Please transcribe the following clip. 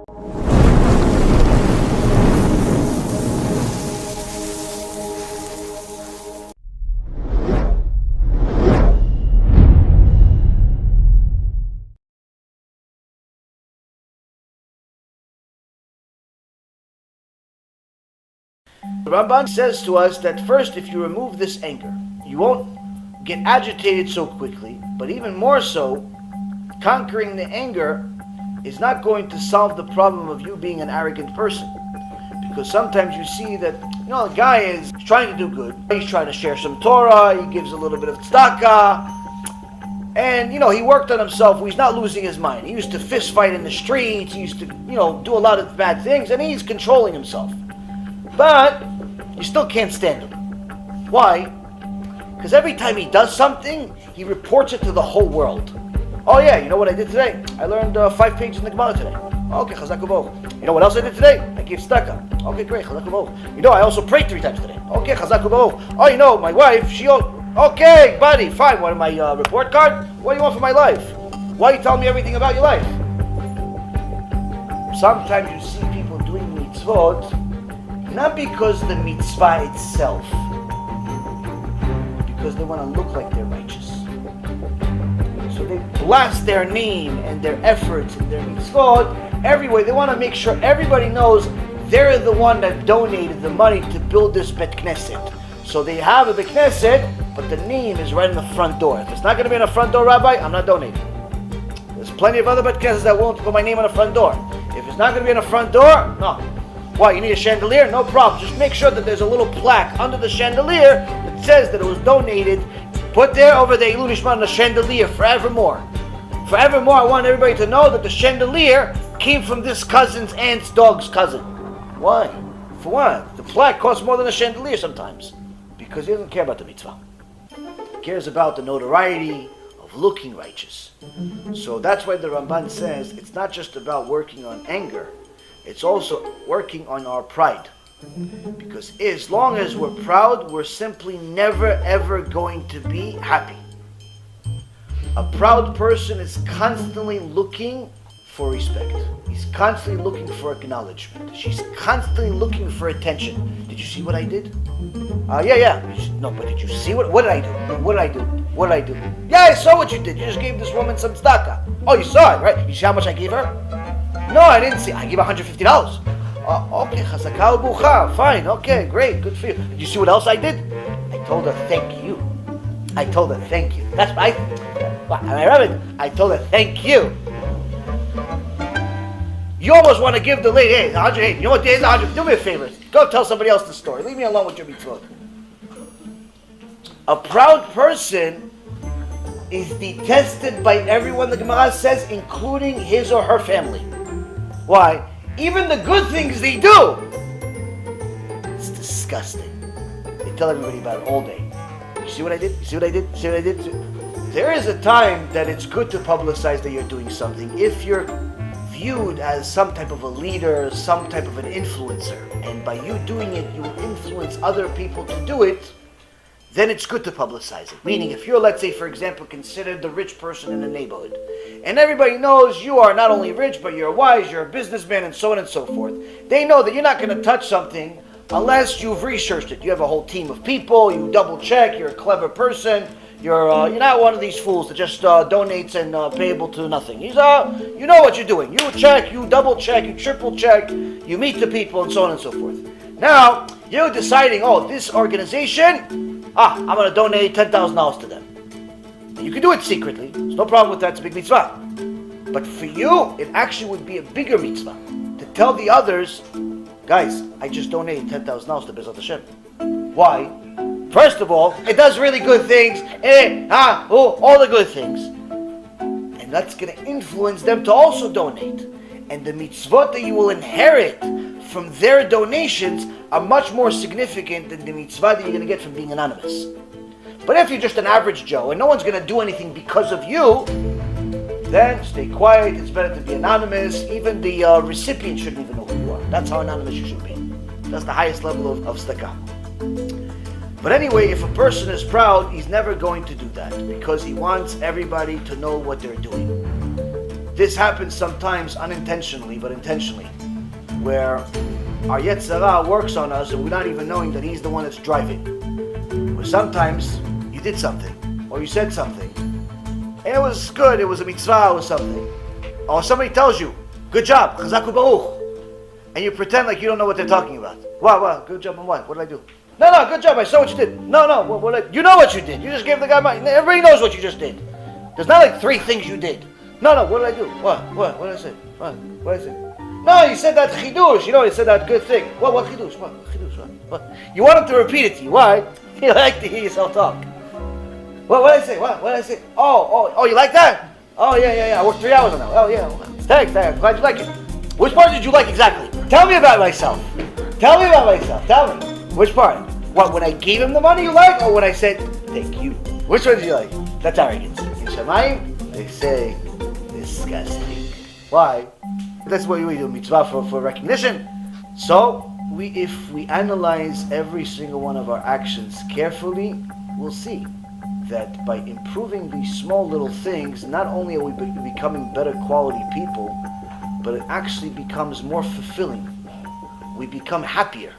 The Ramban says to us that first, if you remove this anger, you won't get agitated so quickly, but even more so, conquering the anger is not going to solve the problem of you being an arrogant person. Because sometimes you see that, the guy is trying to do good. He's trying to share some Torah, he gives a little bit of tzedakah, and, he worked on himself. He's not losing his mind. He used to fist fight in the streets, he used to, do a lot of bad things, and he's controlling himself. But you still can't stand him. Why? Because every time he does something, he reports it to the whole world. Oh yeah, you know what I did today? I learned 5 pages in the Gemara today. Okay, chazak u'baruch. You know what else I did today? I gave tzedakah. Okay, great, chazak u'baruch. I also prayed 3 times today. Okay, chazak u'baruch. Oh, my wife, okay, buddy, fine. What, my report card? What do you want for my life? Why are you telling me everything about your life? Sometimes you see people doing mitzvot, not because the mitzvah itself, because they want to look like they're righteous. So they blast their name and their efforts and their mitzvot everywhere. They want to make sure everybody knows they're the one that donated the money to build this Bet Knesset. So they have a Bet Knesset, but the name is right in the front door. If it's not going to be in the front door, Rabbi, I'm not donating. There's plenty of other Bet Knesset that won't put my name on the front door. If it's not going to be in the front door, no. Why, you need a chandelier? No problem. Just make sure that there's a little plaque under the chandelier that says that it was donated. Put there over the Ilun Ishman, the chandelier forevermore. Forevermore, I want everybody to know that the chandelier came from this cousin's aunt's dog's cousin. Why? For what? The plaque costs more than a chandelier sometimes. Because he doesn't care about the mitzvah. He cares about the notoriety of looking righteous. So that's why the Ramban says it's not just about working on anger. It's also working on our pride. Because as long as we're proud, we're simply never ever going to be happy. A proud person is constantly looking for respect. He's constantly looking for acknowledgement. She's constantly looking for attention. Did you see what I did? Yeah. No, but did you see what did I do? What did I do? What did I do? Yeah, I saw what you did. You just gave this woman some tzedakah. Oh, you saw it, right? You see how much I gave her? No, I didn't see. I gave $150. Okay, chazaka u'bucha. Fine, okay, great, good for you. Did you see what else I did? I told her thank you. That's what I told her thank you. You almost want to give the lady, hey, 100, you know what, there's 100. Do me a favor. Go tell somebody else the story. Leave me alone with your mitzvot. A proud person is detested by everyone, the Gemara says, including his or her family. Why? Even the good things they do, it's disgusting. They tell everybody about it all day. You see what I did? You see what I did? You see what I did? There is a time that it's good to publicize that you're doing something. If you're viewed as some type of a leader, some type of an influencer, and by you doing it, you influence other people to do it, then it's good to publicize it. Meaning, if you're, let's say, for example, considered the rich person in the neighborhood, and everybody knows you are not only rich, but you're wise, you're a businessman, and so on and so forth, they know that you're not going to touch something unless you've researched it. You have a whole team of people, you double check, you're a clever person, you're not one of these fools that just donates and payable to nothing. You know what you're doing. You check, you double check, you triple check, you meet the people, and so on and so forth. Now, you're deciding, this organization, I'm going to donate $10,000 to them. You can do it secretly. There's no problem with that. It's a big mitzvah. But for you, it actually would be a bigger mitzvah to tell the others, guys, I just donated $10,000 to BeEzrat HaShem. Why? First of all, it does really good things. All the good things. And that's going to influence them to also donate. And the mitzvot that you will inherit from their donations are much more significant than the mitzvah that you're going to get from being anonymous. But if you're just an average Joe and no one's going to do anything because of you, then stay quiet. It's better to be anonymous. Even the recipient shouldn't even know who you are. That's how anonymous you should be. That's the highest level of tzedakah. But anyway, if a person is proud, he's never going to do that because he wants everybody to know what they're doing. This happens sometimes unintentionally, but intentionally, where our Yetzer Hara works on us and we're not even knowing that he's the one that's driving. Where sometimes you did something, or you said something, and it was good, it was a mitzvah or something. Or somebody tells you, good job, chazak u'baruch, and you pretend like you don't know what they're talking about. Wow, good job on what? What did I do? No, good job, I saw what you did. No, you know what you did. You just gave the guy money. Everybody knows what you just did. There's not like 3 things you did. No, what did I do? What did I say? What did I say? No, you said that chidush, you said that good thing. What chidush? What? You want him to repeat it to you. Why? You like to hear yourself talk. What did I say? What did I say? Oh, you like that? Oh, yeah, I worked 3 hours on that. Oh, yeah, thanks, I'm glad you like it. Which part did you like exactly? Tell me about myself. Tell me. Which part? What, when I gave him the money you like, or when I said, thank you? Which one did you like? That's arrogance. In Shamayim, they say, disgusting. Why? That's what we do, mitzvah for recognition. So, if we analyze every single one of our actions carefully, we'll see that by improving these small little things, not only are we becoming better quality people, but it actually becomes more fulfilling. We become happier.